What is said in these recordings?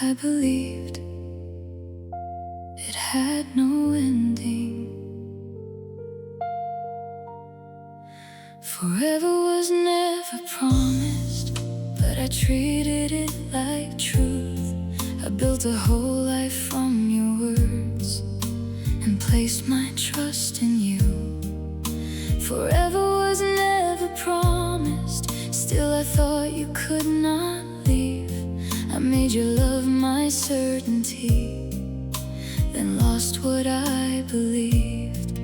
I believed it had no ending. Forever was never promised, but I treated it like truth. I built a whole life from your words and placed my trust in you. Forever was never promised, still I thought you could not leave. I made your love my certainty, then lost what I believed.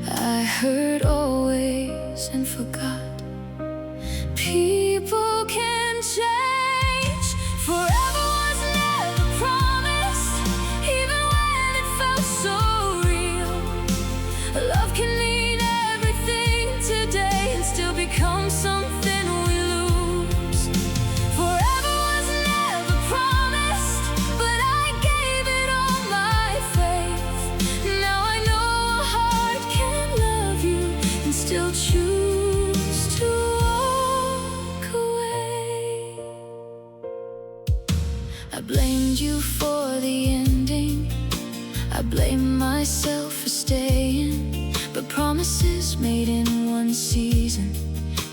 I heard always and forgot. People can change. Forever was never promised, even when it felt so real. Love can mean everything today and still become something we lose. Forever was never promised, but I gave it all my faith. Now I know a heart can love you and still choose to walk away. I blamed you for the ending, I blame myself for staying, but promises made in one season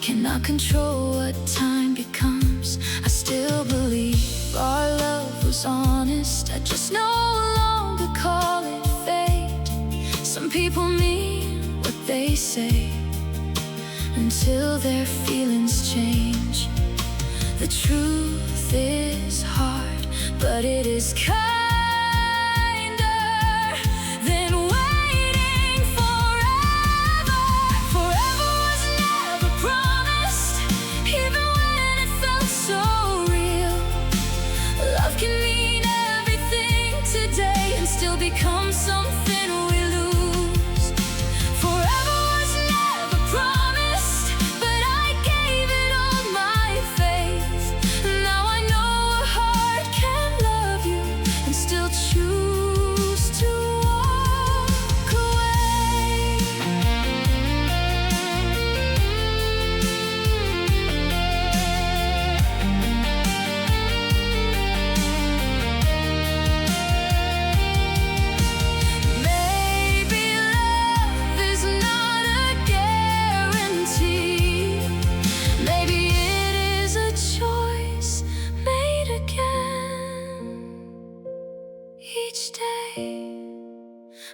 cannot control what time becomes. I still believe our love was honest, I just no longer call it fate. Some people mean what they say until their feelings change. The truth is hard, but it is kinder than waiting forever. Forever was never promised, even when it felt so real. Love can mean everything today and still become something we lose. Forever was never promised, but I gave it all my faith. Now I know a heart can love you and still choose to walk away. Maybe love is not a guarantee. Maybe it is a choice made again each day.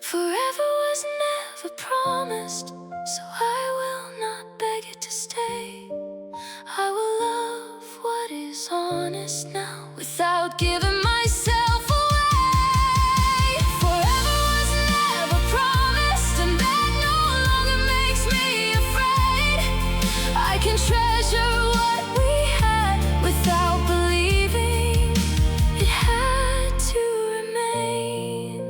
Forever was never promised, so I will not beg it to stay. I will love what is honest now without giving myself away. Forever was never promised, and that no longer makes me afraid. I can treasure what we had without believing it had to remain.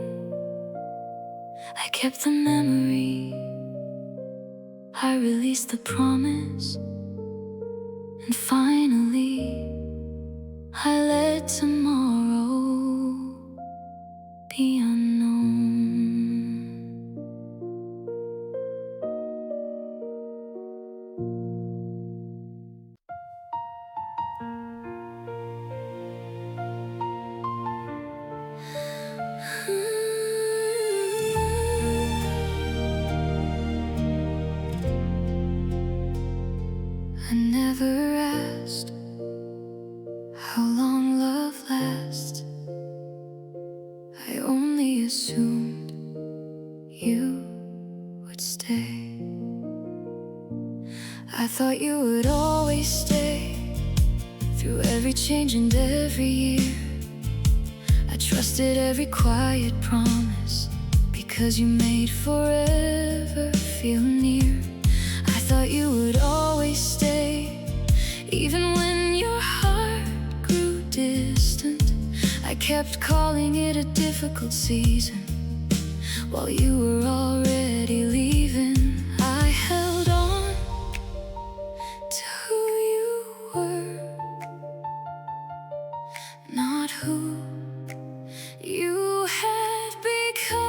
I kept the memory, I released the promise, and finally I let tomorrow be unknown. I never asked how long love lasts. I only assumed you would stay. I thought you would always stay through every change and every year. I trusted every quiet promise because you made forever feel near. I thought you would always stay, even when your heart grew distant. I kept calling it a difficult season while you were already leaving. I held on to who you were, not who you had become.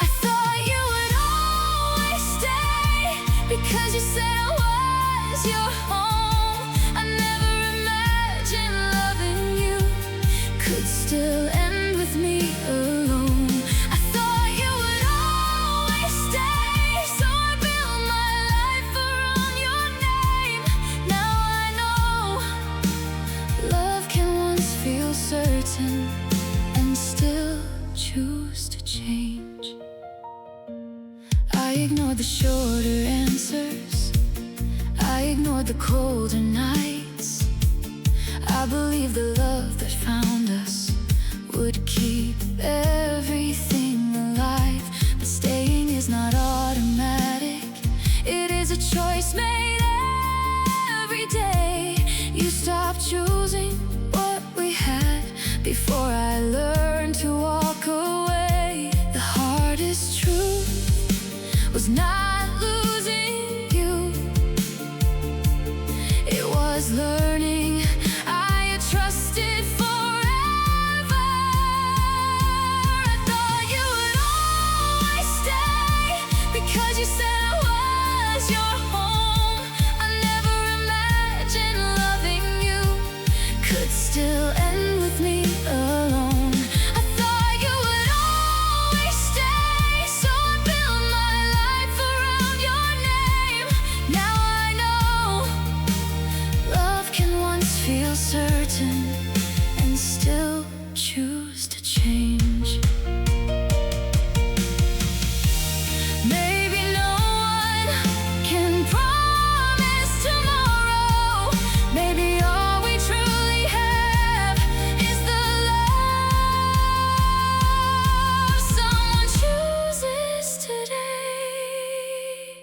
I thought you would always stay because you said I was your home. I never imagined ignored the shorter answers, I ignored the colder nights. I believed the love that found us would keep everything alive. But staying is not automatic, it is a choice made every day. You stopped choosing what we had before I learned to walk away. The hardest truth was not losing you, it was learning I had trusted forever. I thought you would always stay because you said I was your home. I never imagined loving you could still end with me alone. I thought you would always stay, so I built my life around your name. Now I know love can once feel certain and still choose to change. Maybe no one can promise tomorrow. Maybe all we truly have is the love someone chooses today.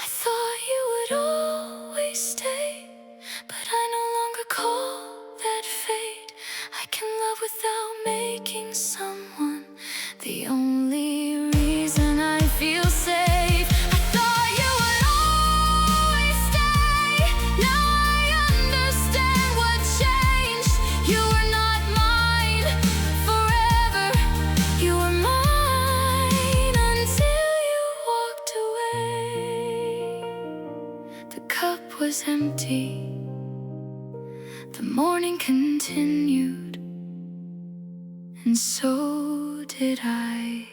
I thought you would always stay, but I no longer call that fate. I can love without making someone the only reason I feel safe. I thought you would always stay. Now I understand what changed. You were not mine forever, you were mine until you walked away. The cup was empty, the morning continued, and so did I.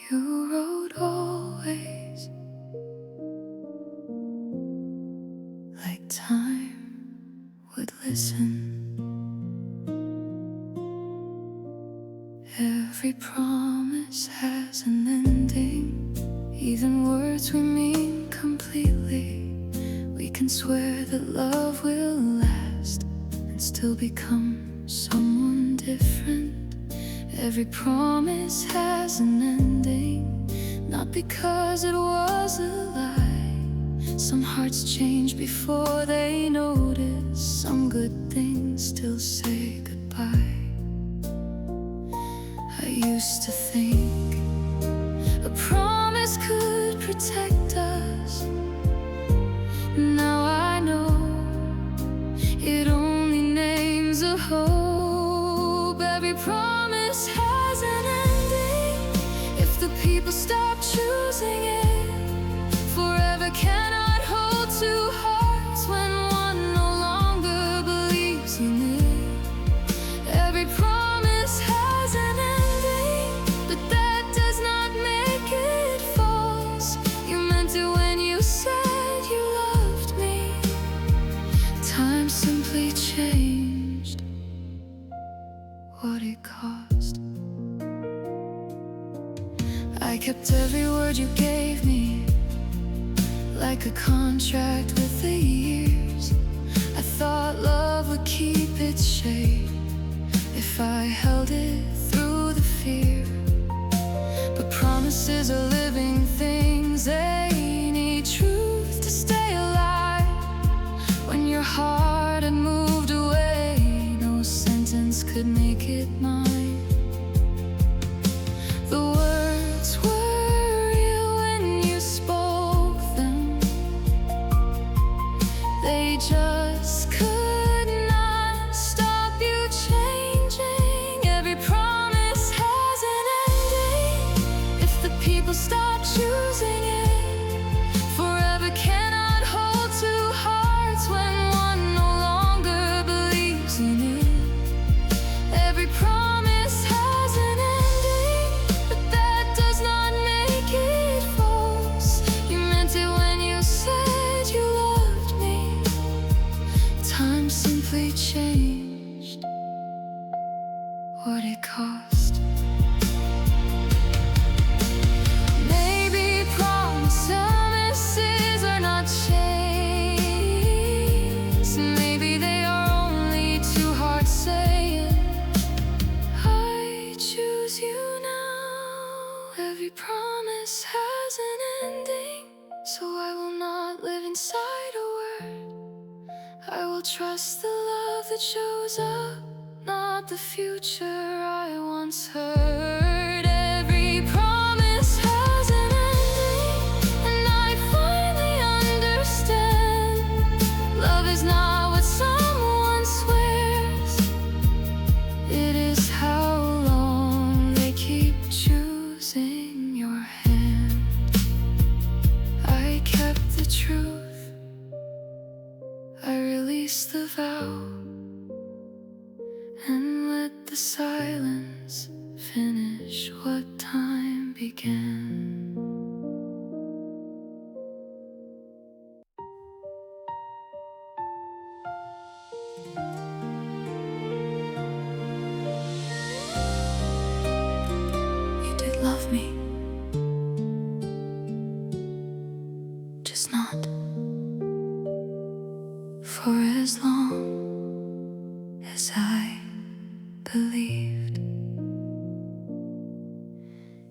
You wrote always, like time would listen. Every promise has an ending, even words we mean completely. We can swear that love will last and still become someone different. Every promise has an ending, not because it was a lie. Some hearts change before they notice. Some good things still say goodbye. I used to think a promise could protect us. Now I know it only names a hope. Every promise has an ending. If the people stop choosing it, forever cannot hold two hearts when one no longer believes in it. Every promise has an ending, but that does not make it false. You meant it when you said you loved me. Time simply changed what it cost. I kept every word you gave me, like a contract with the years. I thought love would keep its shape if I held it through the fear. But promises are living things, they need truth to stay alive. When your heart had moved away, no sentence could make it mine. The words were real when you spoke them, they just could not stop you changing. Every promise has an ending. If the people stop choosing it, what it cost. Maybe promises are not chains. Maybe they are only two hearts saying, I choose you now. Every promise has an ending, so I will not live inside a word. I will trust the love that shows up, not the future I once heard. Every promise has an ending, and I finally understand. Love is not what someone swears, it is how long they keep choosing your hand. I kept the truth, I released the vow, and let the silence finish what time began. You did love me, just not for as long as I believed.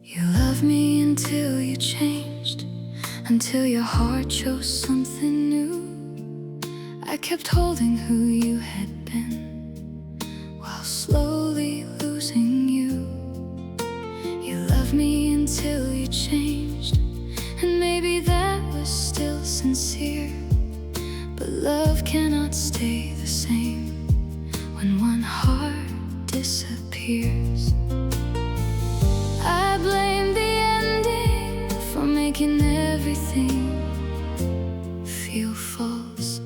You loved me until you changed, until your heart chose something new. I kept holding who you had been, while slowly losing you. You loved me until you changed, and maybe that was still sincere. But love cannot stay the same when one heart disappears. I blame the ending for making everything feel false.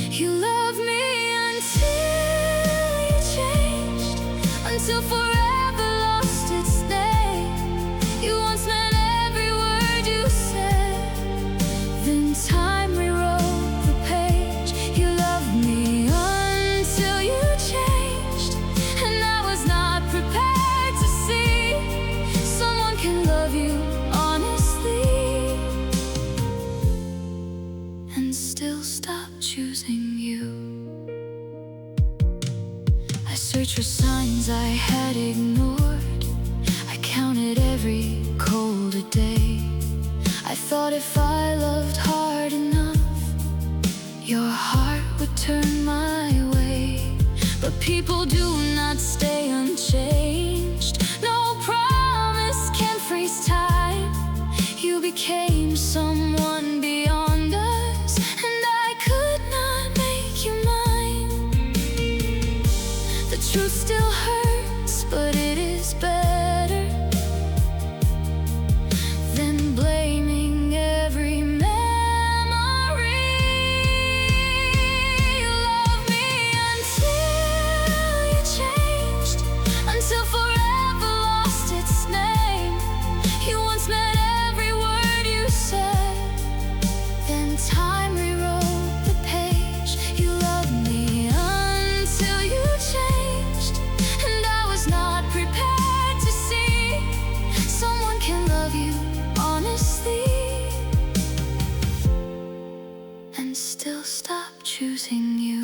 You loved me until you changed, until forever lost its name. You once meant every word you said, then time rewrote the page. You loved me until you changed, and I was not prepared to see someone can love you honestly and still stop choosing you. I searched for signs I had ignored. I counted every colder day. I thought if I loved hard enough, your heart would turn my way. But people do not stay unchanged. No promise can freeze time. You became someone beyond us, and I could not make you mine. The truth still hurts, but it is better than blaming every memory. You loved me until you changed, until forever lost its name. You once meant every word you said, then time rewrote the page. You loved me until you changed, and I was not prepared to see someone can love you honestly and still stop choosing you.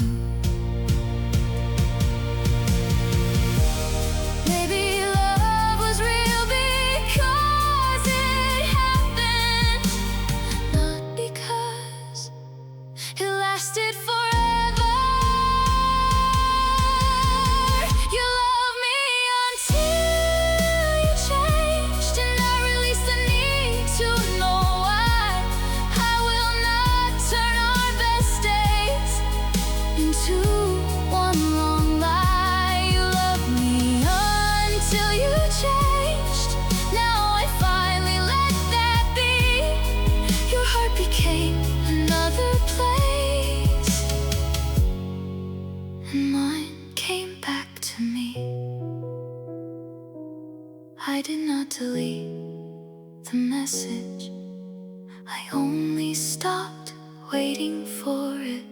Maybe love was real because it happened, not because it lasted forever. You loved me until you changed, and I released the need to know why. I will not turn our best days into one long lie. You loved me until you changed. Now I finally let that be. Your heart became another place, and mine came back to me. I did not delete the message, I only stopped waiting for it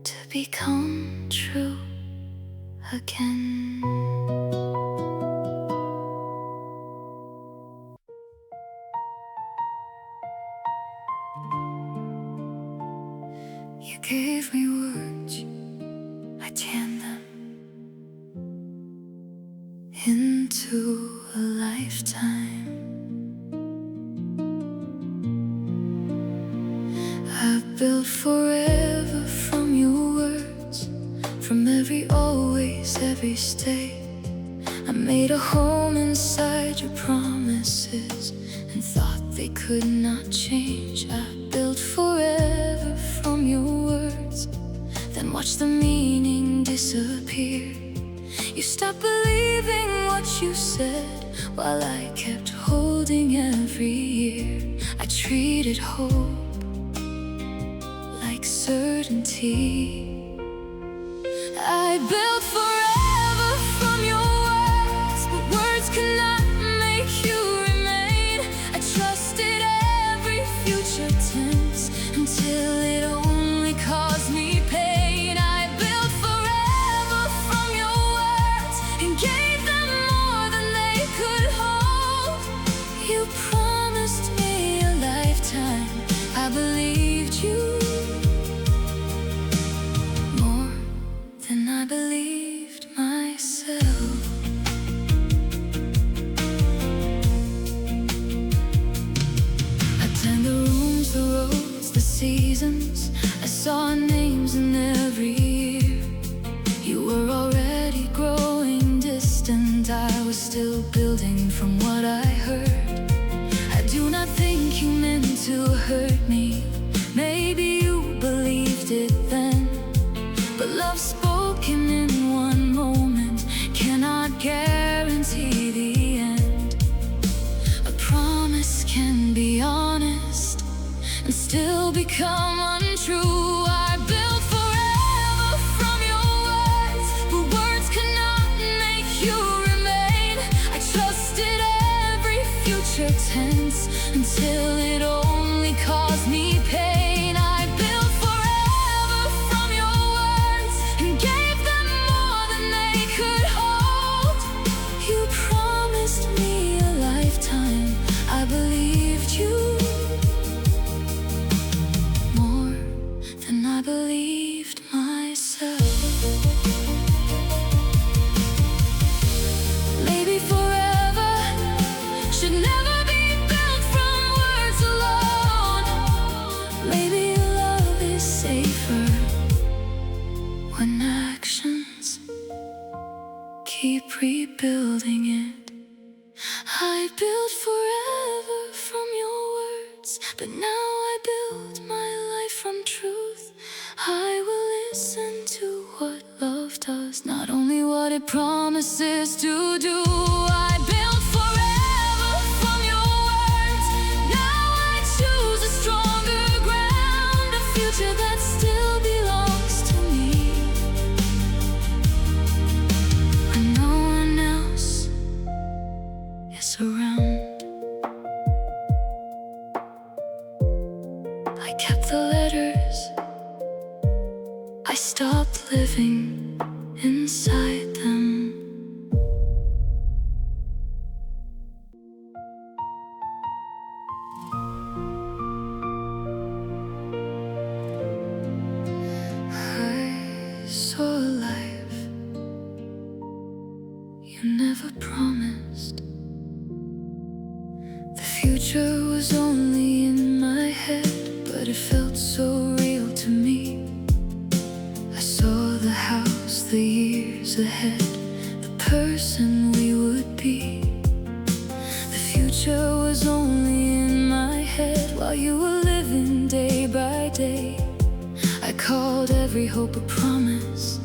to become true again. You gave me words, I turned them into a lifetime. I've built forever from your words, from every always, every stay. I made a home inside your promises and thought they could not change. I built forever from your words, then watched the meaning disappear. You stopped believing what you said, while I kept holding every year. I treated hope like certainty. I built forever from your words, but words could not make you remain. I trusted every future tense until it only caused me pain. I built forever from your words and gave them more than they could hold. You promised me a lifetime, I believed you more than I believed myself. I planned the rooms, the roads, the seasons. I saw names in every year. You were already growing distant, I was still building from what I heard. I do not think you meant to hurt me, maybe you believed it then. But love spoken in one moment cannot guarantee the end. A promise can be honest and still become untrue. I built forever from your words, but words could not make you remain. I trusted every future tense until it only caused me pain. I built forever from your words and gave them more than they could hold. You promised me a lifetime, I believed you more than I believed myself. Maybe forever should never be built from words alone. Maybe love is safer when actions keep rebuilding it. I built forever from your words, but now I build my life from truth. I will listen to what love does, not only what it promises to do. I built forever from your words, now I choose a stronger ground, a future that still belongs to me. When no one else is around, I kept the letters, I stopped living inside them. I saw a life you never promised. The future was only in my head, but it felt so real to me. I saw the house, the years ahead, the person we would be. The future was only in my head while you were living day by day. I called every hope a promise,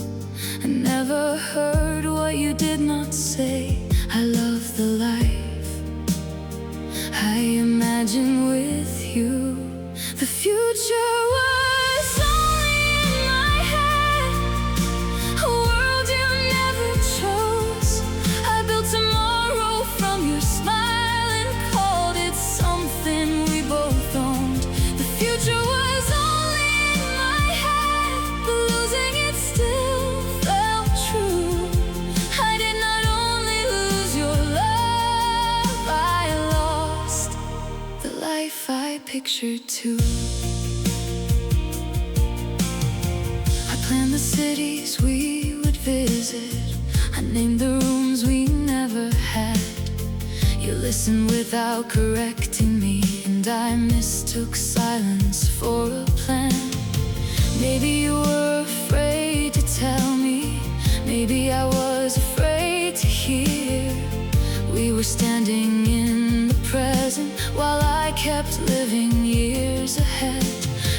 I never heard what you did not say. I love the life I imagine with you. The future was only in my head, a world you never chose. I built tomorrow from your smile and called it something we both owned. The future was only in my head, but losing it still felt true. pictured too. I planned the cities we would visit, I named the rooms we never had. You listened without correcting me, and I mistook silence for a plan. Maybe you were afraid to tell me, maybe I was afraid to hear. We were standing in the present while I kept living years ahead.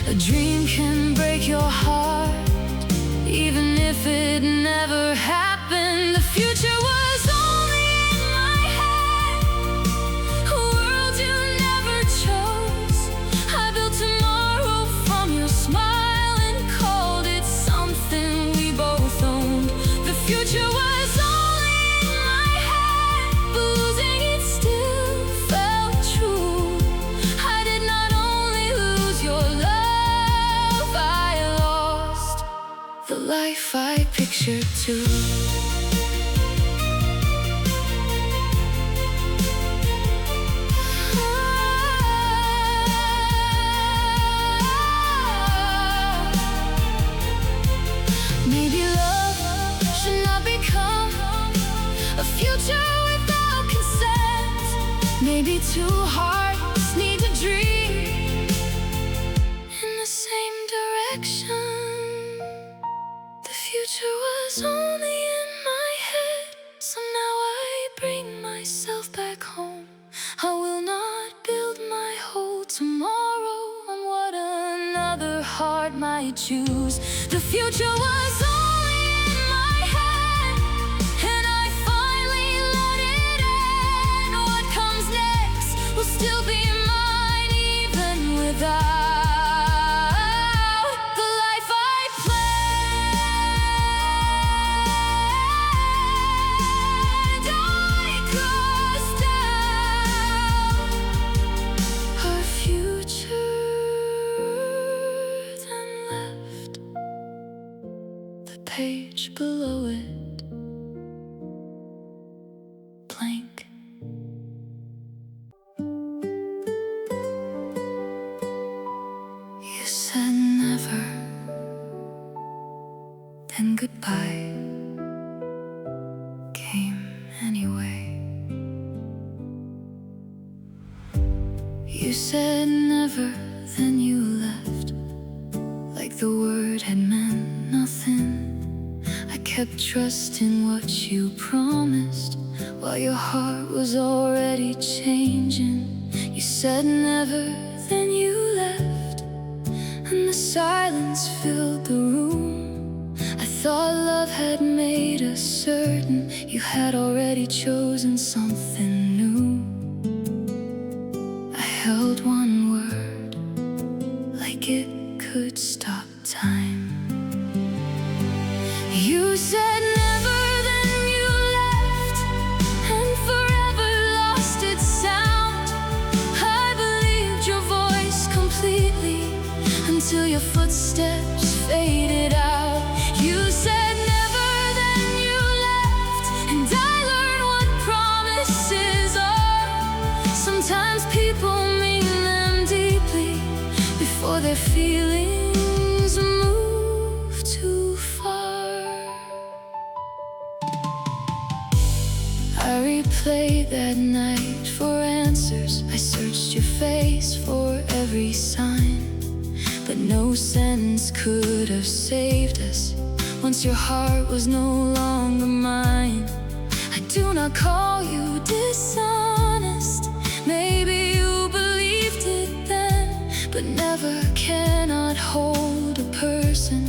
A dream can break your heart, even if it never happened. The future was only in my head, a world you never chose. I built tomorrow from your smile and called it something we both owned. The future was only in my head, but losing it still felt true. I did not only lose your love, I lost the life I pictured too. Maybe love should not become a future without consent. Maybe two hearts need to dream in the same direction. The future was only in my head, so now I bring myself back home. I will not build my whole tomorrow on what another heart might choose. The future was only in my head, and I finally let it end. What comes next will still be mine, even without the life I planned. I crossed out our future, then left the page below it blank. You said never, then goodbye came anyway. You said never, then you left, like the word had meant nothing. I kept trusting what you promised, while your heart was already changing. You said never, then you left, and the silence filled the room. I thought love had made us certain, you had already chosen something new. I held one word, like it could stop time. You said never, then you left, and forever lost its sound. I believed your voice completely, until your footsteps faded out. You said never, then you left, and I learned what promises are. Sometimes people mean them deeply before their feelings move too far. I replayed that night for answers. I searched your face for every sign, but no sentence could have saved us once your heart was no longer mine. I do not call you dishonest, maybe you believed it then, but never cannot hold a person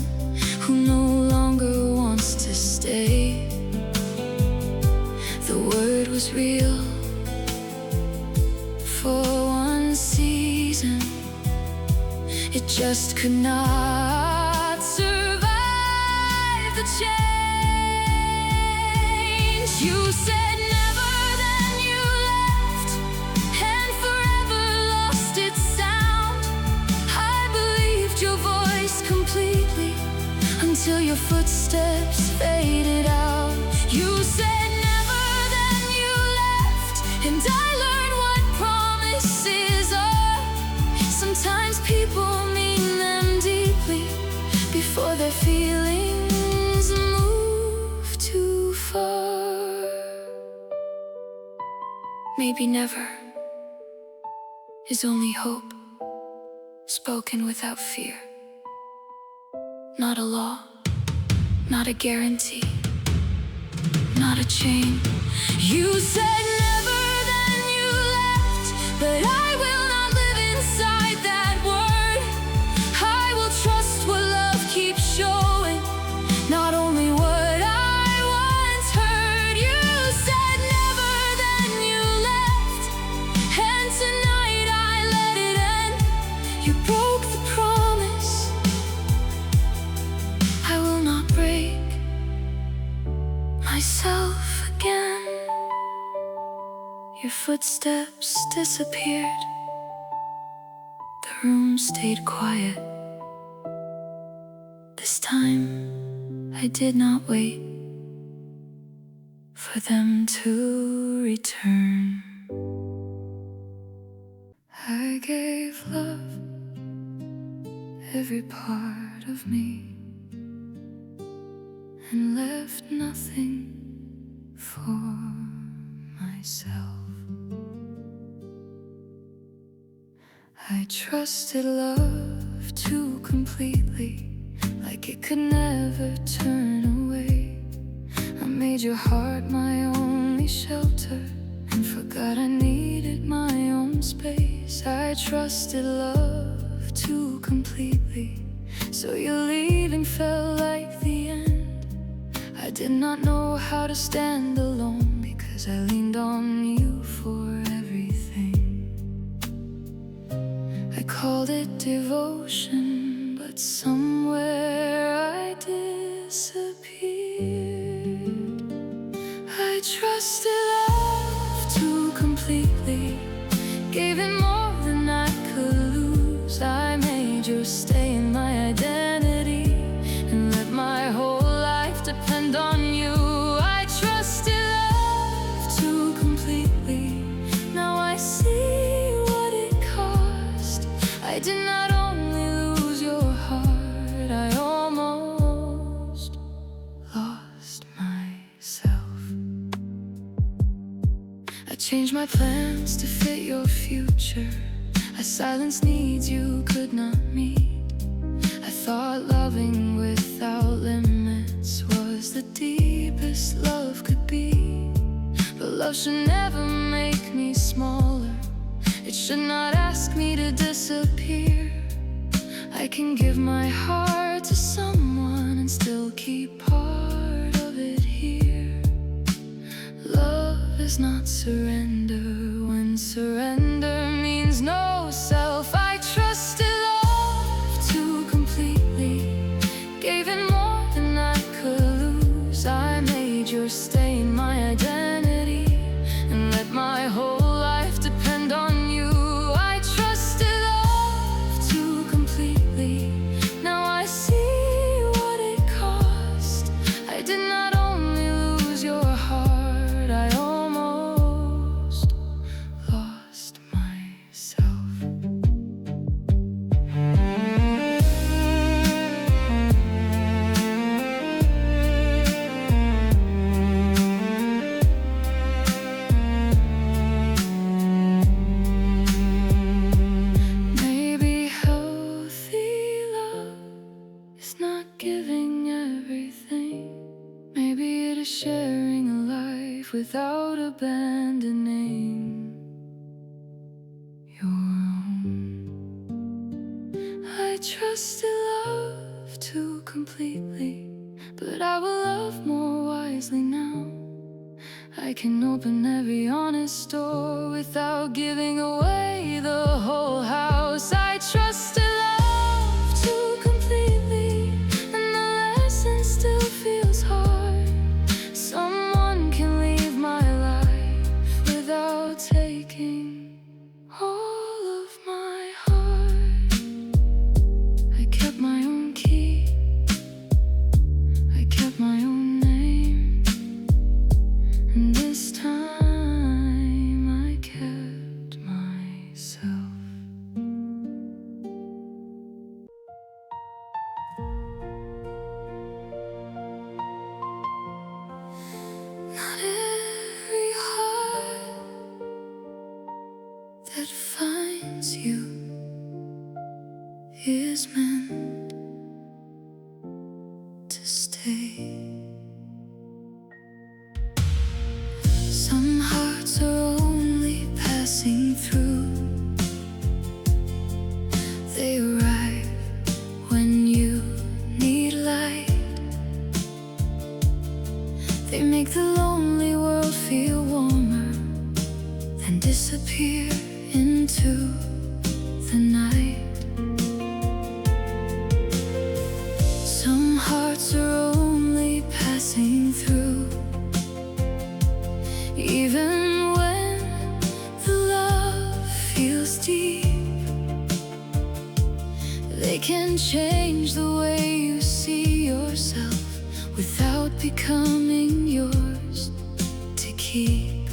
who no longer wants to stay. The word was real for one season, it just could not survive the change. You said never, then you left, and forever lost its sound. I believed your voice completely, until your footsteps faded out. You said never, then you left, and I learned what promises are. Maybe never is only hope, spoken without fear. Not a law, not a guarantee, not a chain. You said never, then you left, but I will not live inside that word. I will trust what love keeps showing, not only what I once heard. You said never, then you left, and tonight I let it end. You broke the promise, I will not break myself again. Your footsteps disappeared, the room stayed quiet. This time I did not wait for them to return. I gave love every part of me and left nothing for myself. I trusted love too completely, like it could never turn away. I made your heart my only shelter and forgot I needed my own space. I trusted love too completely, so your leaving felt like the end. I did not know how to stand alone because I leaned on you for everything. I called it devotion, but somewhere I disappeared. I trusted love too completely, gave it more than I could lose. I made your stay in my identity and let my whole life depend on you. I trusted love too completely, now I see what it cost. I did not only lose your heart, I almost lost myself. I changed my plans to fit your future. I silenced needs you could not meet. I thought loving without limits was the deepest love could be. But love should never make me smaller, it should not ask me to disappear. I can give my heart to someone and still keep part of it here. Love is not surrender when surrender means no self. I trusted love too completely, gave it more than I could lose. I made your stay in my identity and let my whole life depend on you. I trusted love too completely, now I see what it cost. I did not only lose your heart, I almost lost myself. Maybe healthy love is not giving everything. Maybe it is sharing a life without abandoning your own. I trusted love too completely, but I will love more wisely now. I can open every honest door without giving away the whole house. I trusted love too completely, and the lesson still feels hard. Someone can leave my life without taking all of my heart. I kept my own key, I kept my own name, and this time I kept myself. Some hearts are only passing through. They arrive when you need light. They make the lonely world feel warmer, then disappear into the night. Some hearts are only passing through, even when the love feels deep. They can change the way you see yourself without becoming yours to keep.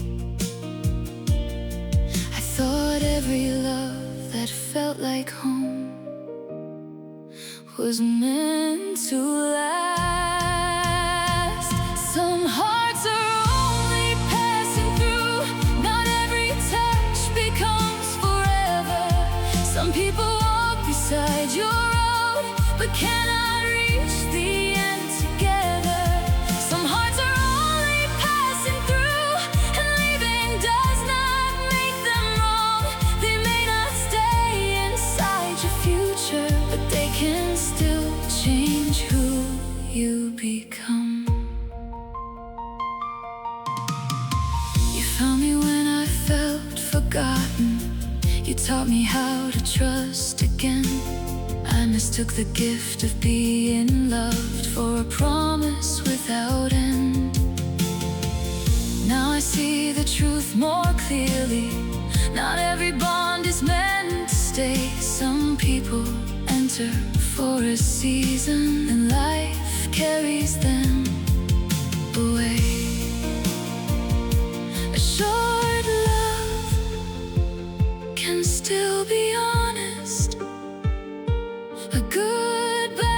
I thought every love that felt like home was meant to last. Some hearts are only passing through. Not every touch becomes forever. Some people walk beside your road but cannot reach the end together. Some hearts are only passing through, and leaving does not make them wrong. They may not stay inside your future, but they can still change who you become. You found me when I felt forgotten. You taught me how to trust again. I mistook the gift of being loved for a promise without end. Now I see the truth more clearly. Not every bond is meant to stay. Some people enter for a season, and life carries them away. A short love can still be honest. A goodbye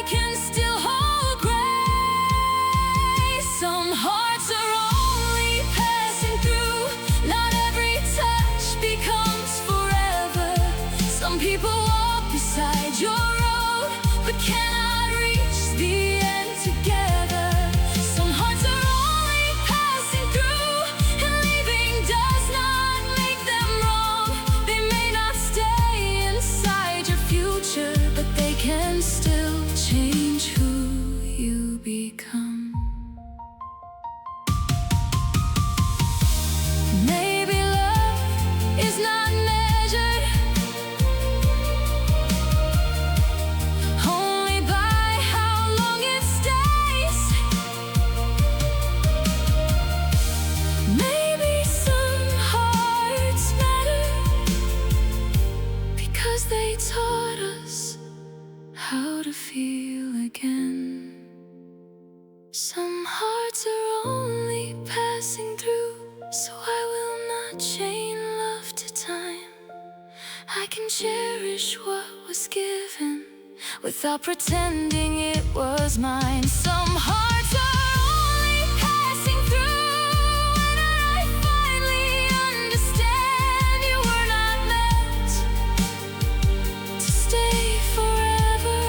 can still hold grace. Some hearts are only passing through. Not every touch becomes forever. Some people walk beside your road but cannot reach the end together. Some hearts are only passing through, and leaving does not make them wrong. They may not stay inside your future, but they can still change who you become. Maybe love is not measured only by how long it stays. Maybe some hearts matter because they taught us how to feel again. Some hearts are only passing through, so I will not chain love to time. I can cherish what was given without pretending it was mine. Some hearts are only passing through, and I finally understand you were not meant to stay forever.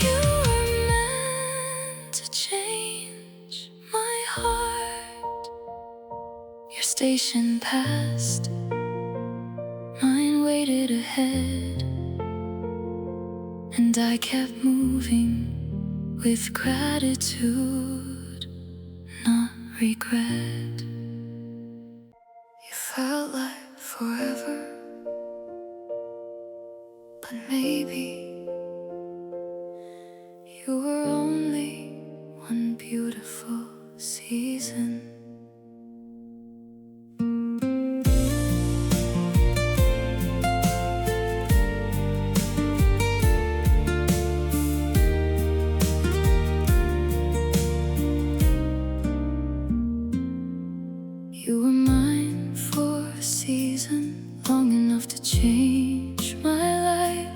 You were meant to change my heart. Your station passed, mine waited ahead, and I kept moving with gratitude, not regret. You felt like forever, but maybe you were only one beautiful season. You were mine for a season, long enough to change my life.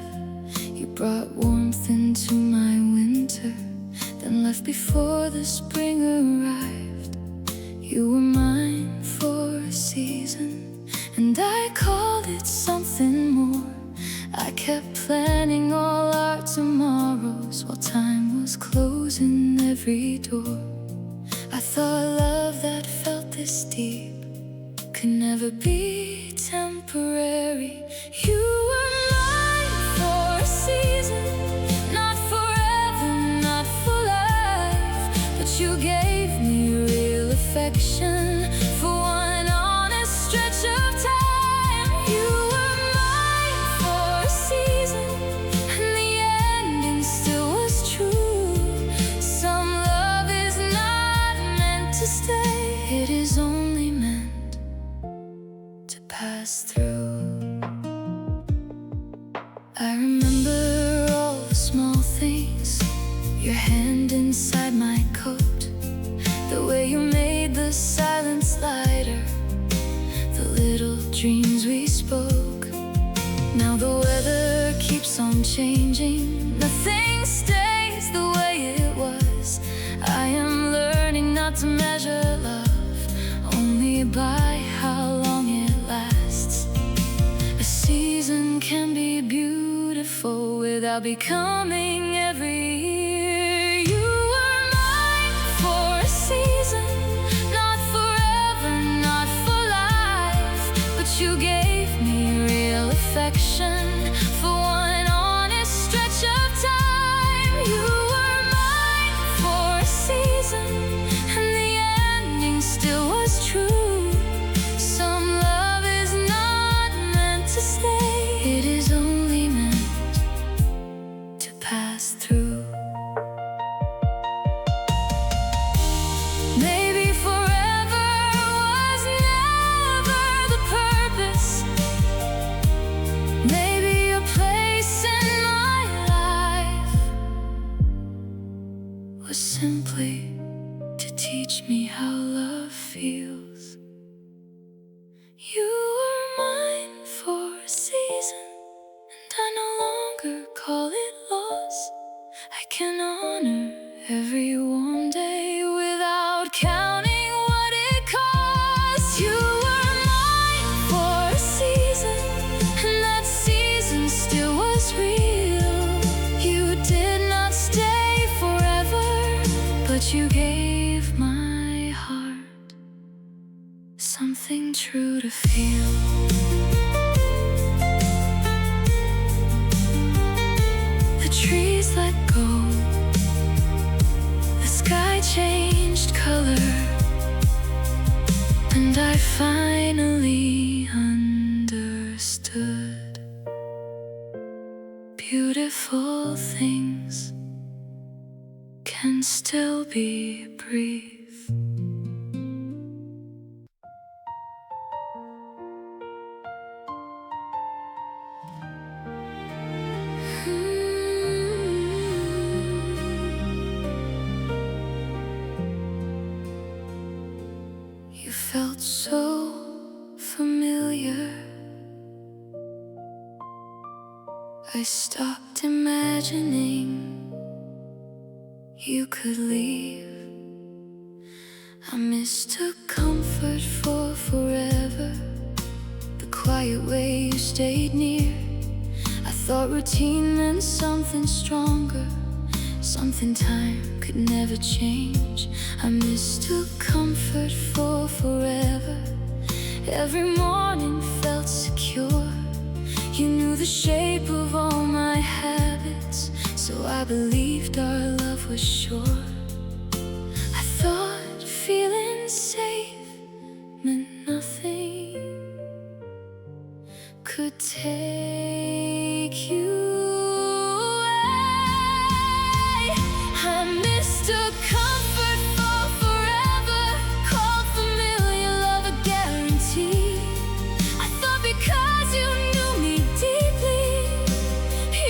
You brought warmth into my winter, then left before the spring arrived. You were mine for a season, and I called it something more. I kept planning all our tomorrows while time was closing every door. thought love that felt this deep could never be temporary. You were mine for a season, not forever, not for life, but you gave me real affection for one honest stretch of time. You were mine for a season, and the ending still was true. Some love is not meant to stay, it is only meant to pass through. I remember all the small things, your hand inside my coat, the way you made the silence lighter, the little dreams we spoke. Now the weather keeps on changing, nothing stays the way it was. I am learning not to measure love only by how long it lasts. A season can be beautiful without becoming every year. You were mine for a season, not forever, not for life, but you gave me real affection for one honest stretch of time. You were mine for a season, and the ending still was true. Some love is not meant to stay, it is only meant to pass through. Maybe forever was never the purpose. Maybe a place in my life was simply to teach me how love feels. You were mine for a season, and I no longer call it loss. I can honor every warm day without counting what it costs. You were mine for a season, and that season still was real. You did not stay forever, but you gave my heart something true to feel. The trees let go, the sky changed color, and I finally understood. Beautiful things can still be brief. You felt so familiar. I stopped imagining you could leave. I mistook comfort for forever, the quiet way you stayed near. I thought routine meant something stronger, something time could never change. I mistook comfort for forever. Every morning felt secure. You knew the shape of all my habits, so I believed our love was sure. I thought feeling safe meant nothing could take you away. I mistook comfort for forever, called familiar love a guarantee. I thought because you knew me deeply,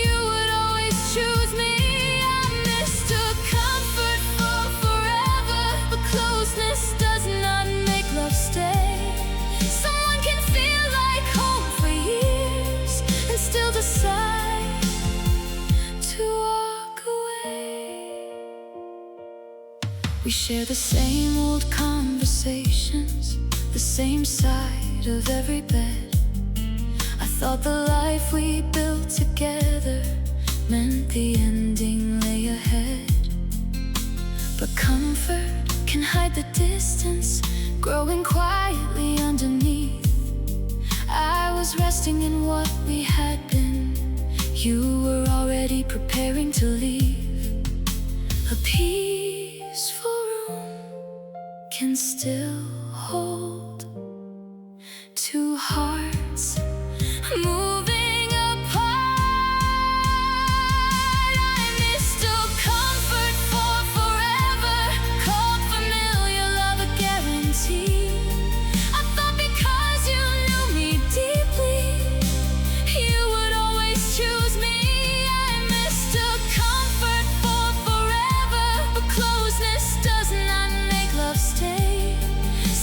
you would always choose me. I mistook comfort for forever, but closeness does not make love stay. Someone can feel like home for years and still decide to walk away. We share the same old conversations, the same side of every bed. I thought the life we built together meant the ending lay ahead. But comfort can hide the distance growing quietly underneath. I was resting in what we had been. You were already preparing to leave. A peaceful room can still hold two hearts moving apart. I missed a comfort for forever, cold familiar love a guarantee. I thought because you knew me deeply, you would always choose me. I missed a comfort for forever, but closeness does not make love stay.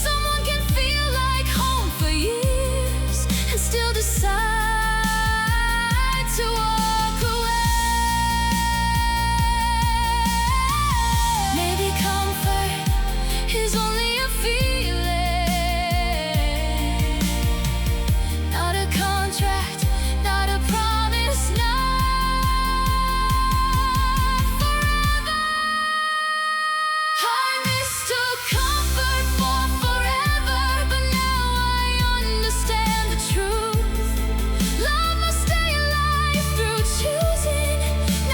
Someone can feel like home for years and still decide to walk away. Maybe comfort is only a feeling, not a contract, not a promise, not forever. I missed a comfort for forever, but now I understand the truth. Love must stay alive through choosing,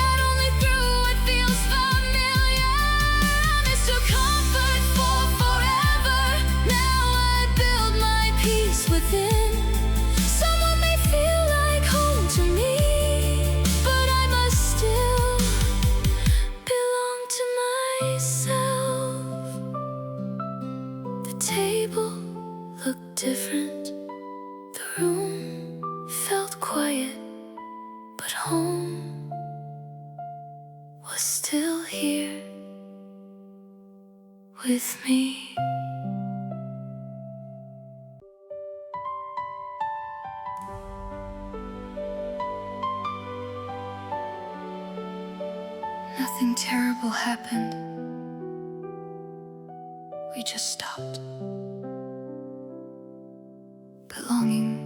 not only through what feels familiar. I missed a comfort for forever. Now I build my peace within. Someone may feel like home to me, but I must still belong to myself. The table looked different. The room felt quiet, but home was still here with me. Nothing terrible happened. We just stopped belonging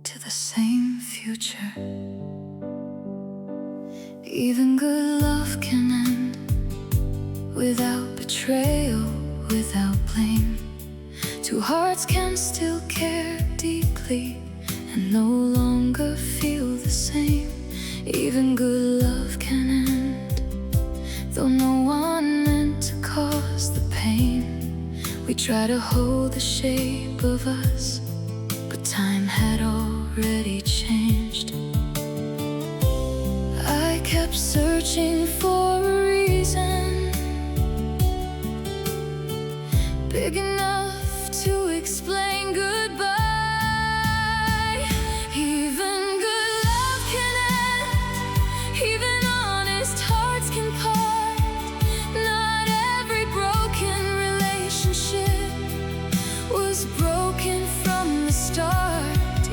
to the same future. Even good love can end without betrayal, without blame. Two hearts can still care deeply and no longer feel the same. Even good love can end, though no one meant to cause the pain. We try to hold the shape of us, but time had already changed. I kept searching for a reason big enough to explain goodbye. Even good love can end, even honest hearts can part. Not every broken relationship was broken from the start.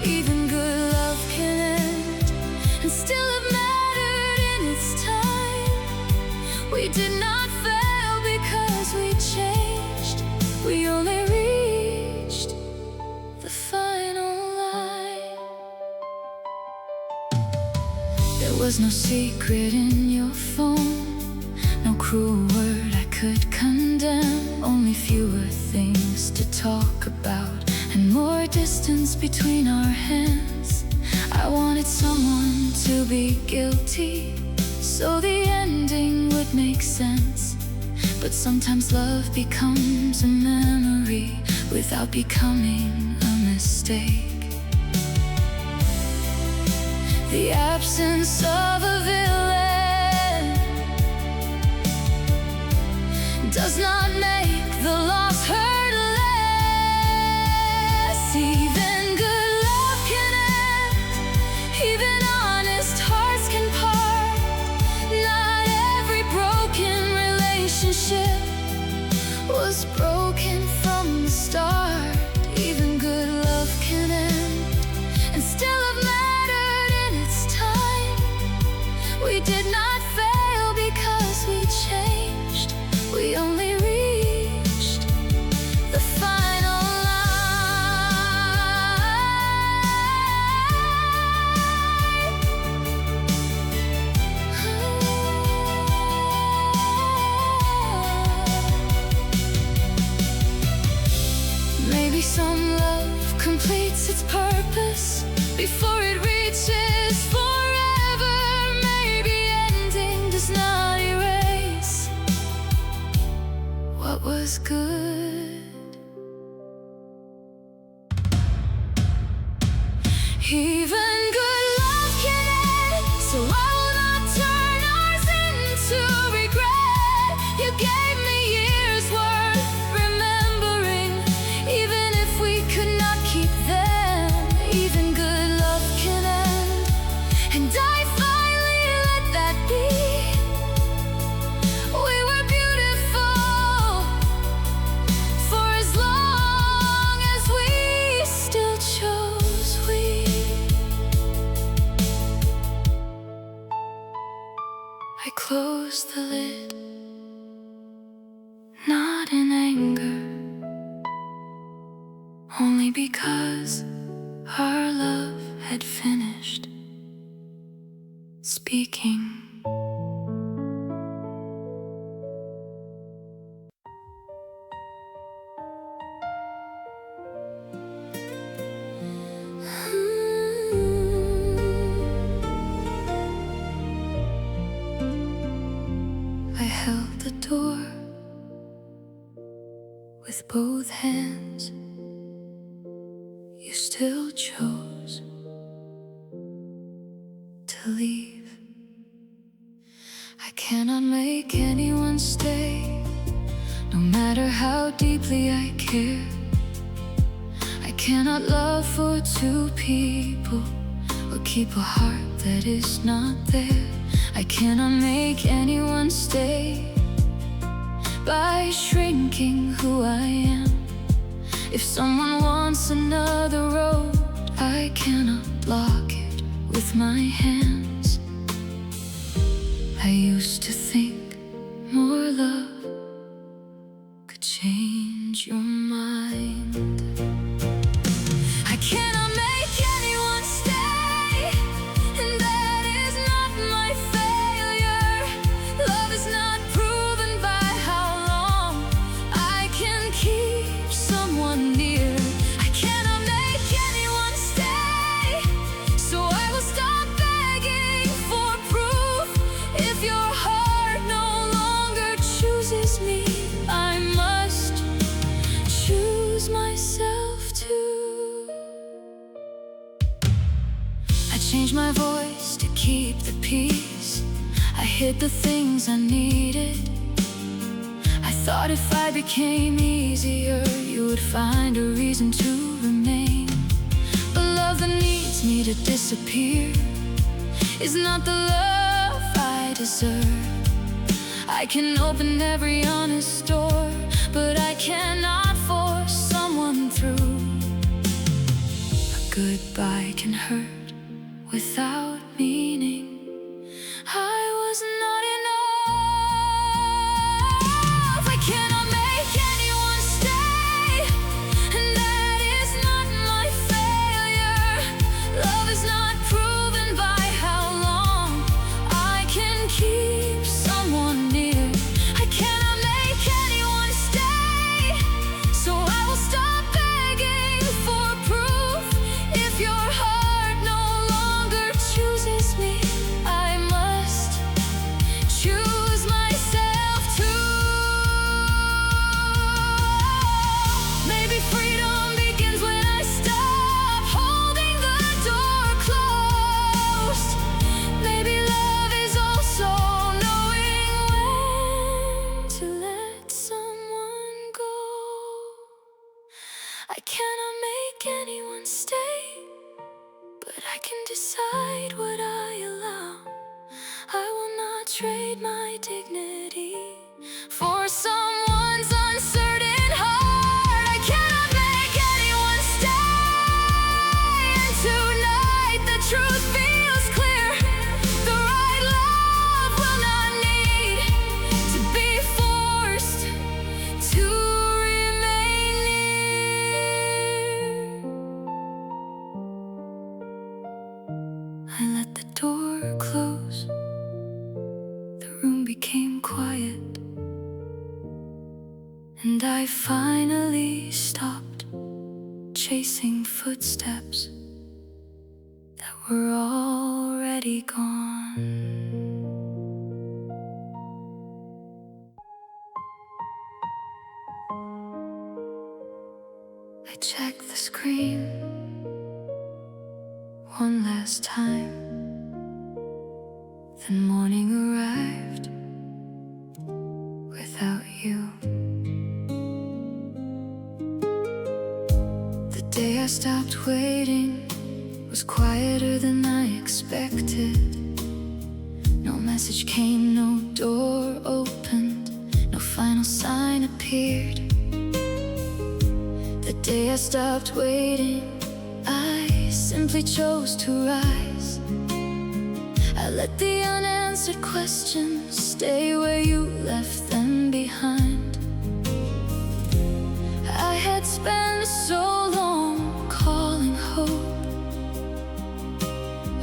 Even good love can end and still have mattered in its time. We did not fail because we changed. We only reached the final line. There was no secret in your phone, no cruel word I could condemn. Only fewer things to talk about and more distance between our hands. I wanted someone to be guilty, so the ending would make sense. But sometimes love becomes a memory without becoming a mistake. The absence of a villain does not make the loss hurt less. Even good love can end, even honest hearts can part. Not every broken relationship was broken from the start. Even good love can end and still have mattered in its time. We did not fail because we changed. We only reached the final line. completes its purpose before it reaches forever. Maybe ending does not erase what was good. Even good love can end, so I will not turn ours into regret. You gave me years worth remembering, even if we could not keep them. Even good love can end, and I finally let that be. We were beautiful for as long as we still chose we. I closed the lid, not in anger, only because our love had finished speaking. I held the door with both hands. You still chose to leave. I cannot make anyone stay, no matter how deeply I care. I cannot love for two people or keep a heart that is not there. I cannot make anyone stay by shrinking who I am. If someone wants another road, I cannot block it with my hands. I used to think more love could change your mind. I cannot make anyone stay, and that is not my failure. Love is not proven by how long I can keep someone near. I cannot make anyone stay, so I will stop begging for proof. If your heart no longer chooses me, I must choose myself too. I changed my voice to keep the peace. I hid the things I needed. I thought if I became easier, you would find a reason to remain. But love that needs me to disappear is not the love I deserve. I can open every honest door, but I cannot force someone through. A goodbye can hurt without meaning. I was not enough. I cannot make anyone stay, and that is not my failure. Love is not proven by how long I can keep someone near. I cannot make anyone stay, so I will stop begging for proof. If your heart no longer chooses me, I must choose myself too. Maybe freedom begins when I stop holding the door closed. Maybe love is also knowing when to let someone go. I cannot make anyone stay, but I can decide what I allow. I will not trade my dignity for someone's uncertain heart. I cannot make anyone stay, and tonight the truth feels clear. The right love will not need to be forced to remain near. I let the door close. The room became quiet, and I finally stopped chasing footsteps that were already gone. I checked the screen one last time. Then morning arrived without you. The day I stopped waiting was quieter than I expected. No message came, no door opened, no final sign appeared. The day I stopped waiting, I simply chose to rise. I let the unanswered questions stay where you left them behind. I had spent so long calling hope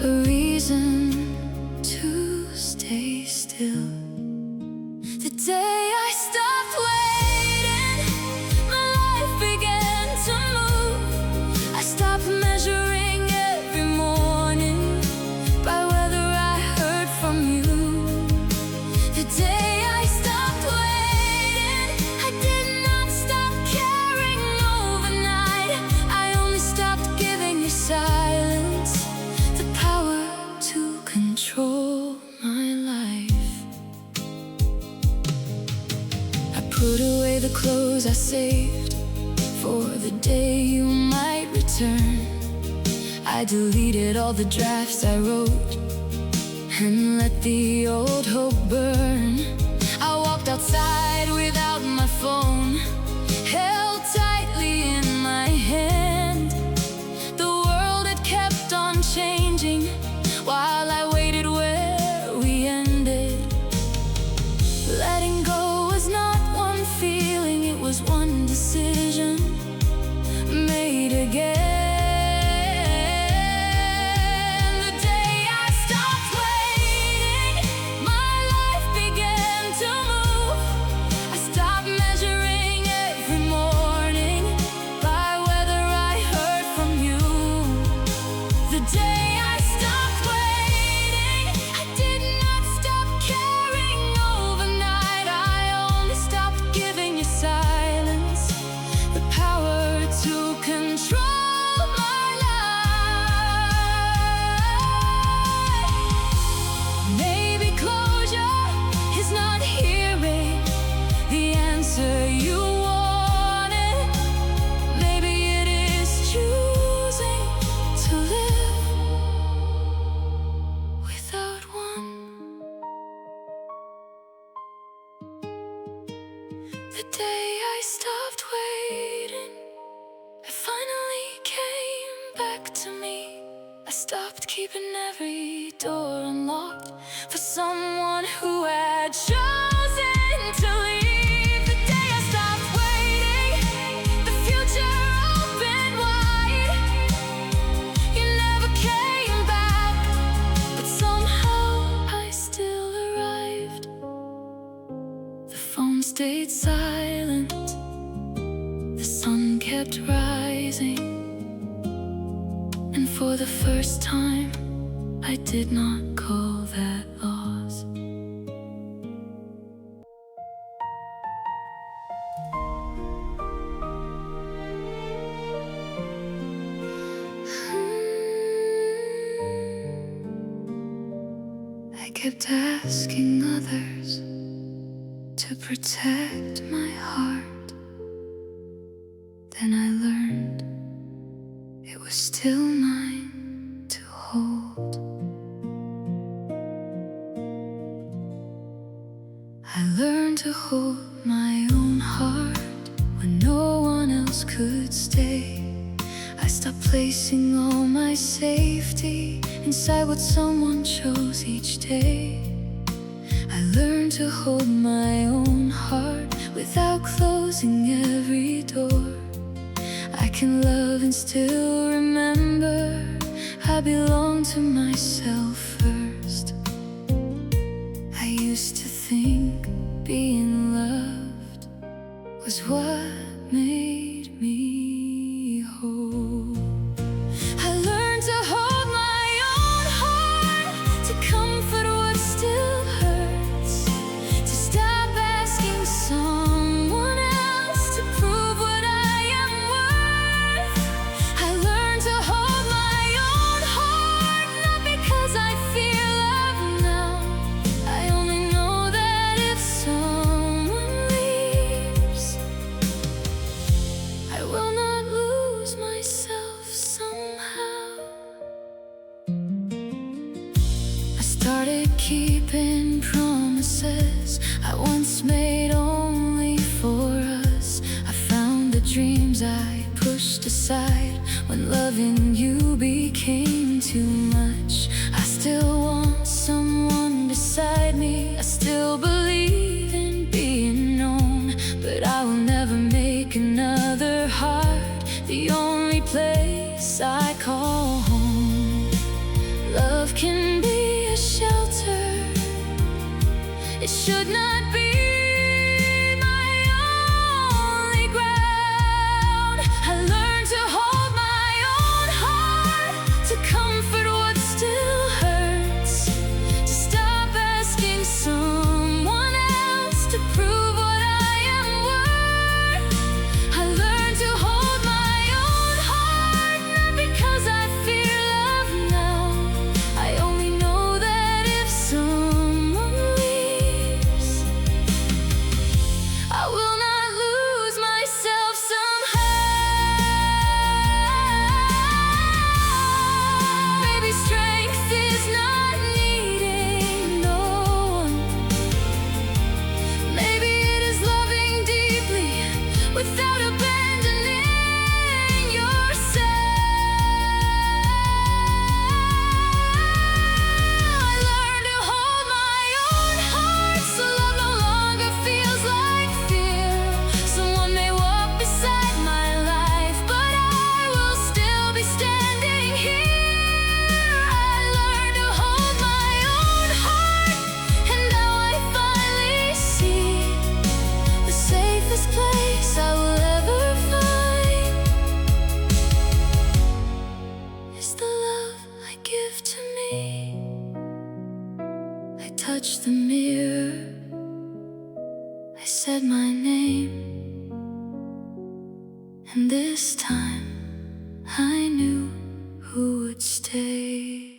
a reason to stay still. The day I stopped waiting, my life began to move. I stopped measuring every morning by whether I heard from you. The day I stopped waiting, I did not stop caring overnight. I only stopped giving you silence the power to control my life. I put away the clothes I saved for the day you might return. I deleted all the drafts I wrote and let the old hope burn. I walked outside without my phone, held tightly in my hand. The world had kept on changing while I waited where we ended. Letting go was not one feeling, it was one decision made again. The day I stopped waiting, it finally came back to me. I stopped keeping every door unlocked for someone who had chosen to leave. The day I stopped waiting, the future opened wide. You never came back, but somehow I still arrived. The phone stayed silent, the sun kept rising, and for the first time I did not call that loss. I kept asking others to protect my heart. Then I learned it was still mine to hold. I learned to hold my own heart when no one else could stay. I stopped placing all my safety inside what someone chose each day. I learned to hold my own heart without closing every door. I can love and still remember I belong to myself first. I used to think being loved was what made me whole. dreams I pushed aside when loving you became too much. I still want someone beside me. I still believe in being known, but I will never make another heart the only place I call home. Love can be a shelter. It should not be my only ground. I learned to hold my own heart, to comfort what still hurts, to stop asking someone else to prove what I am worth. I learned to hold my own heart, not because I fear love now. I only know that if someone leaves, I will not lose myself somehow. Maybe strength is not needing no one. Maybe it is loving deeply without abandoning yourself. I learned to hold my own heart, so love no longer feels like fear. Someone may walk beside my life, but I will still be standing here. I learned to hold my own heart, and now I finally see the safest place I will ever find is the love I give to me. I touched the mirror, I said my name, and this time I knew who would stay.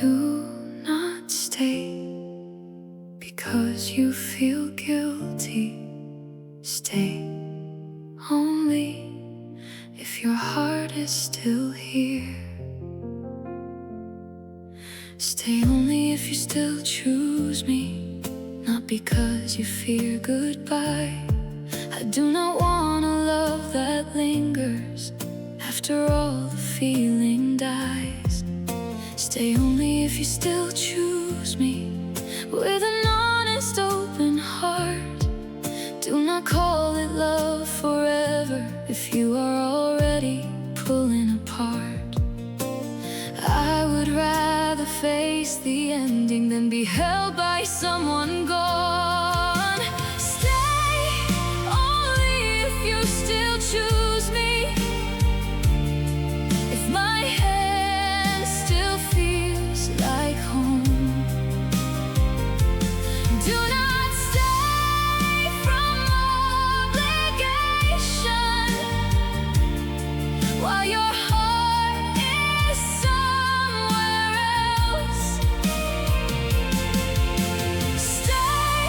Do not stay because you feel guilty. Stay only if your heart is still here. Stay only if you still choose me, not because you fear goodbye. I do not want a love that lingers after all the feeling dies. Stay only if you still choose me with an honest, open heart. Do not call it love forever if you are already pulling apart. I would rather face the ending than be held by someone gone. Stay only if you still choose me. If my hand still feels like home, do not stay from obligation while your heart is somewhere else. Stay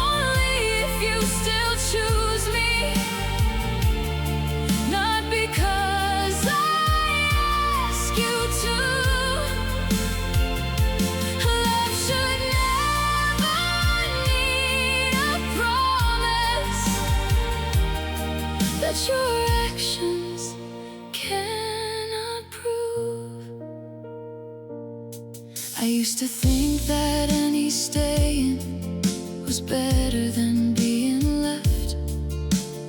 only if you still choose me, not because I ask you to. Love should never need a promise that your actions cannot prove. I used to think that any staying was better than being left.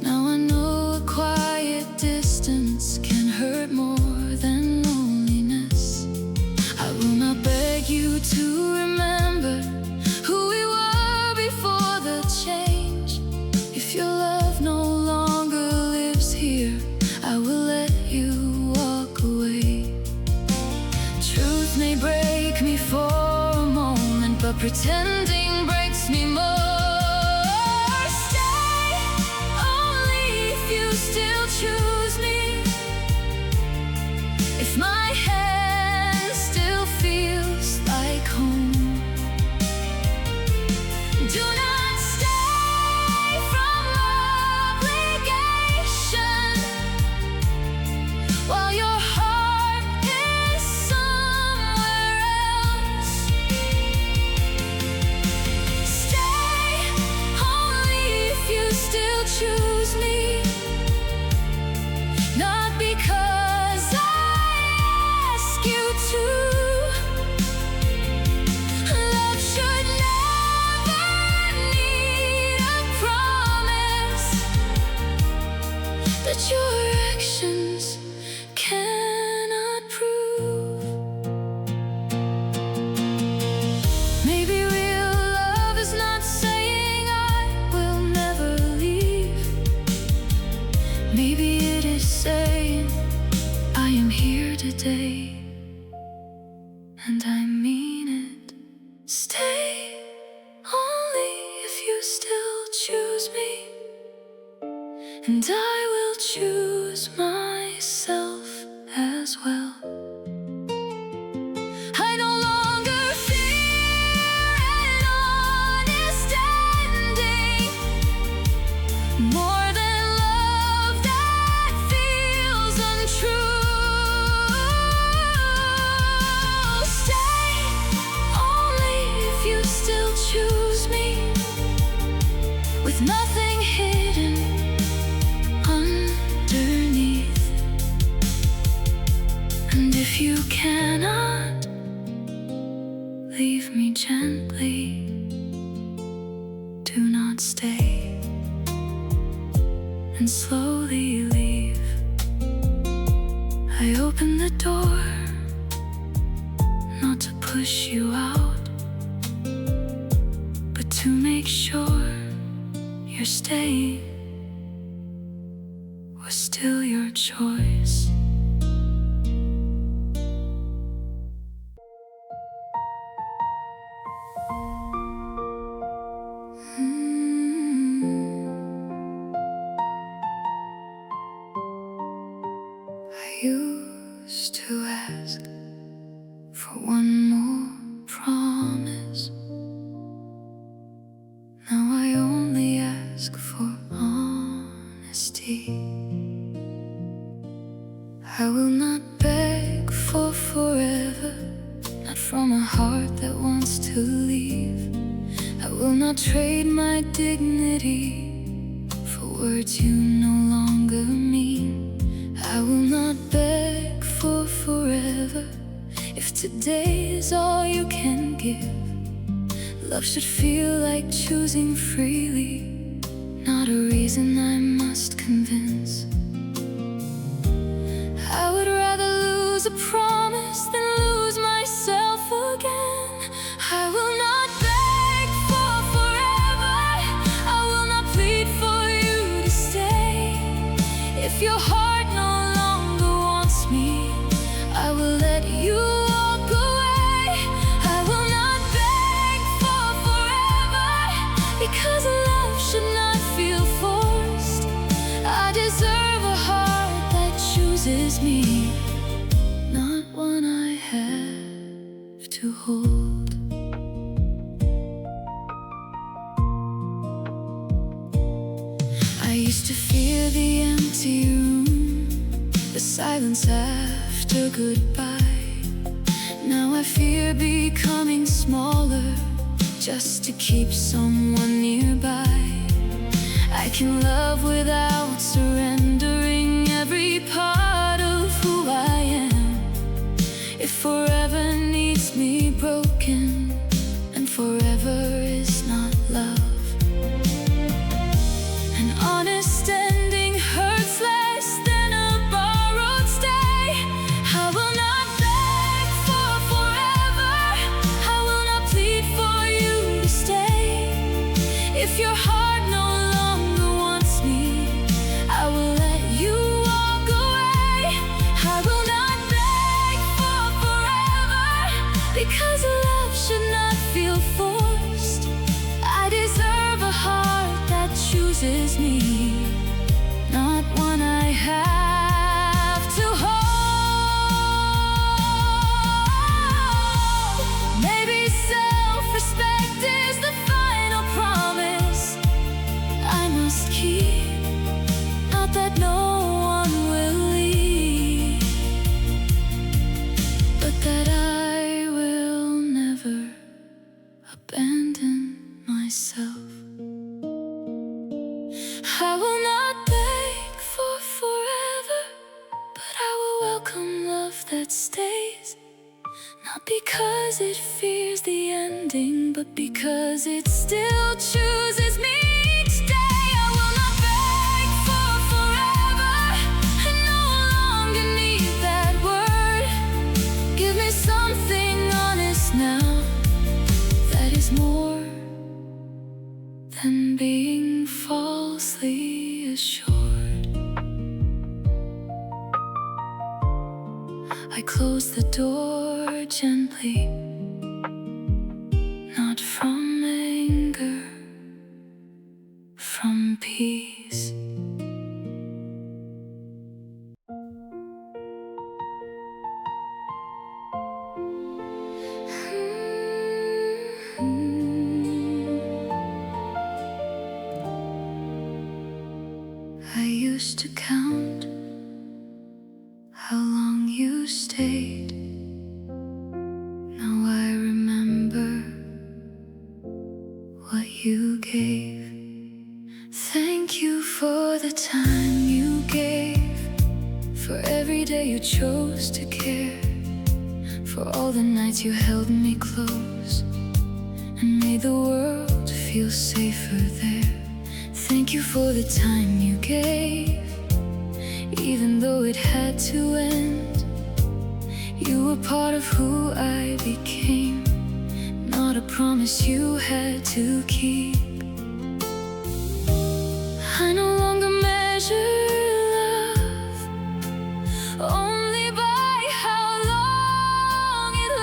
Now I know a quiet distance can hurt more than loneliness. I will not beg you to remember who we were before the change. If your love no longer lives here, I will let you walk away. Truth may break me for a moment, but pretending breaks me more. Stay only if you still choose me. If my head today, and I mean it. Stay only if you still choose me, and I will choose myself as well. I no longer fear an honest ending, more than love that feels untrue. Stay only if you still choose me, with nothing hidden underneath. And if you cannot, leave me gently. Do not stay, and slowly leave. I open the door, not to push you out, but to make sure your staying was still your choice. I used to ask for one more promise. Now I only ask for honesty. I will not beg for forever, not from a heart that wants to leave. I will not trade my dignity for words you no longer mean. I will not beg for forever if today is all you can give. Love should feel like choosing freely, not a reason I must convince. I would rather lose a promise than lose myself again. I will not beg for forever, I will not plead for you to stay. If your heart no longer wants me, I will let you walk away. I will not beg for forever, because love should not feel forced. I deserve a heart that chooses me, not one I have to hold. I used to fear the empty room, the silence after goodbye. Now I fear becoming smaller, just to keep someone nearby. I can love without surrendering every part of who I am. If forever needs me broken, and forever is not love, an honest ending hurts less than a borrowed stay. I will not beg for forever, I will not plead for you to stay. If your heart no longer wants me, I will let you walk away. I will not beg for forever, because love should not feel forced. I deserve a heart that chooses me, not one I have to hold. Maybe self-respect is the final promise I must keep, not that no one will leave, but that I will never abandon myself. I will not beg for forever, but I will welcome love that stays, not because it fears the ending, but because it still chooses me each day. I will not beg for forever, I no longer need that word. Give me something honest now, that is more than being falsely assured. I close the door gently, not from anger, from peace. I used to count how long you stayed. Now I remember what you gave. Thank you for the time you gave, for every day you chose to care, for all the nights you held me close and made the world feel safer there. Thank you for the time you gave, even though it had to end. You were part of who I became, not a promise you had to keep. I no longer measure love only by how long it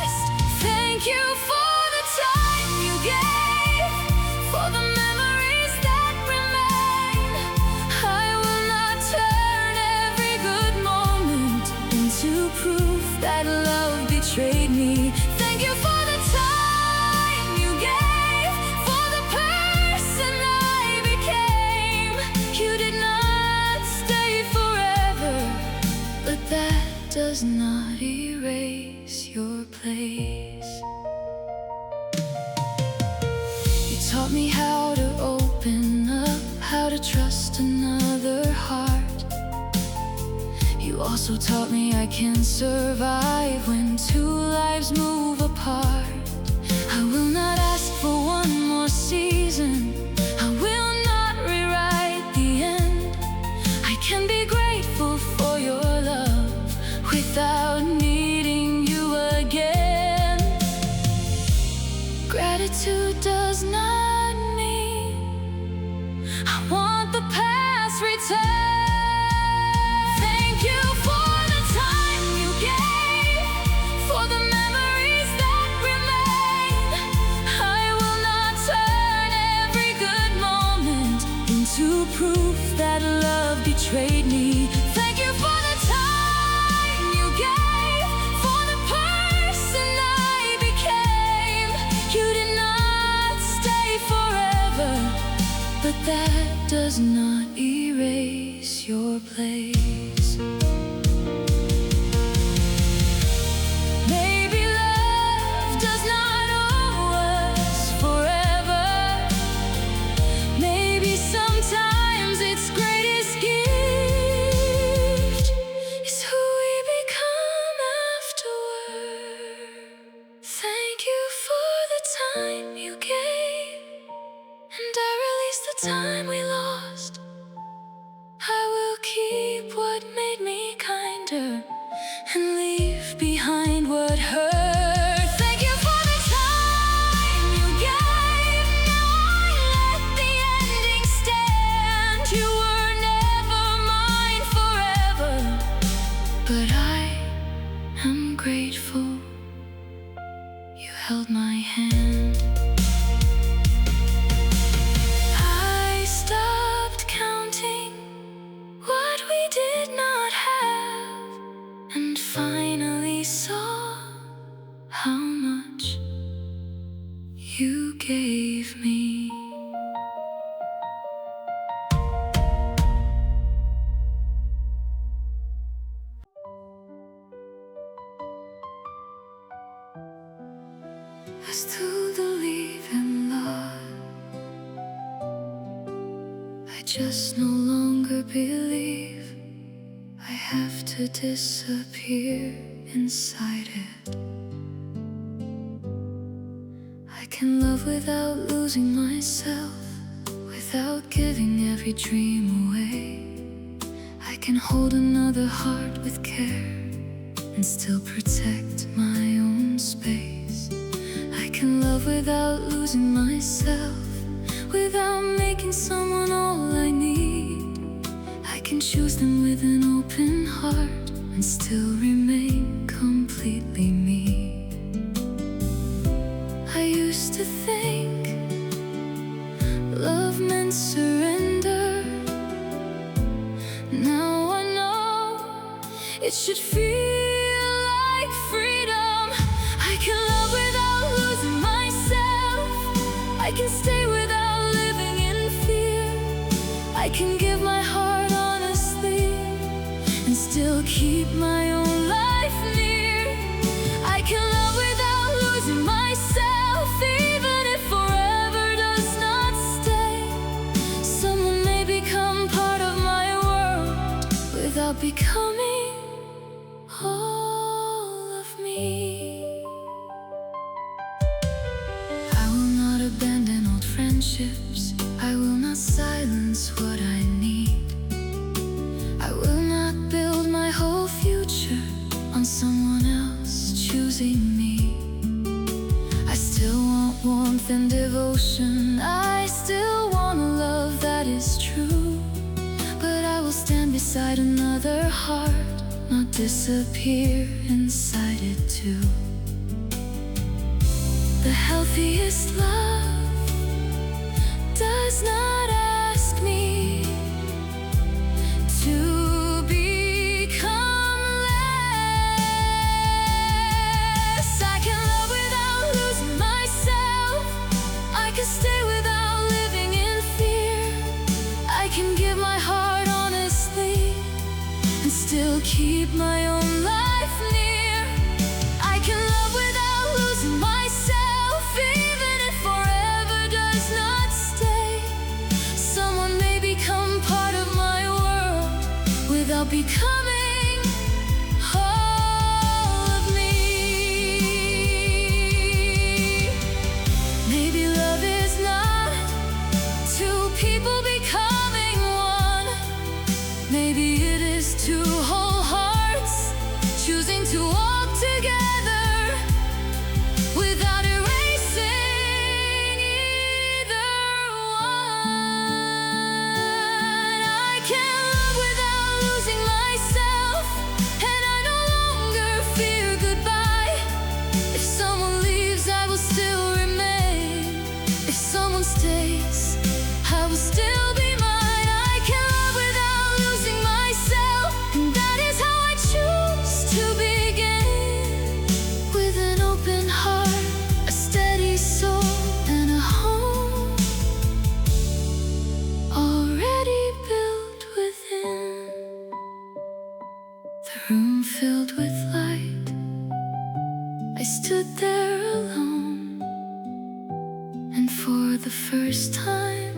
lasts. Thank you for the time you gave, for the memories that remain. I will not turn every good moment into proof that love betrayed me. Thank you for the time you gave, for the person I became. You did not stay forever, but that does not erase your place. You taught me how to open up, how to trust another heart. You also taught me I can survive when two lives move apart. I will not ask for one more season, I will not rewrite the end. I can be grateful for your love without needing you again. Gratitude does not mean I want the past returned. Thank you for the time you gave, for the memories that remain. I will not turn every good moment into proof that love betrayed me. Thank you for the time you gave, for the person I became. You did not stay forever, but that does not erase your place. Maybe love does not owe us forever. Maybe sometimes its greatest gift is who we become afterward. Thank you for the time you gave, and I release the time we lost. I will keep what made me kinder and leave behind what hurt. Thank you for the time you gave. Now I let the ending stand. You were never mine forever, but I am grateful you held my hand. I stopped counting what we did not have, and finally saw how much you gave me. I still believe in love, I just no longer believe I have to disappear inside it. I can love without losing myself, without giving every dream away. I can hold another heart with care and still protect my own space. I can love without losing myself, without making someone all I need. I can can choose them with an open heart and still remain completely me. I used to think love meant surrender. Now I know it should feel like freedom. I can love without losing myself. I can stay without living in fear. I can give my heart honestly and still keep my own life near. I can love without losing myself, even if forever does not stay. Someone may become part of my world without becoming all of me. I will not abandon old friendships. I will not silence what I need. I will not build my whole future on someone else choosing me. I still want warmth and devotion. I still want a love that is true. But I will stand beside another heart, not disappear inside it too. The healthiest love does not ask me to become less. I can love without losing myself. I can stay without living in fear. I can give my heart honestly and still keep my own life near. I can love without losing myself, even if forever does not stay. Someone may become part of my world without becoming all of me. Maybe love is not two people becoming one. Maybe it is two whole hearts choosing to walk together without erasing either one. I can love without losing myself, and I no longer fear goodbye. If someone leaves, I will still remain. If someone stays, I will still be mine. I can love without losing myself, and that is how I choose to begin. With an open heart, a steady soul, and a home already built within. The room filled with light. I stood there alone, and for the first time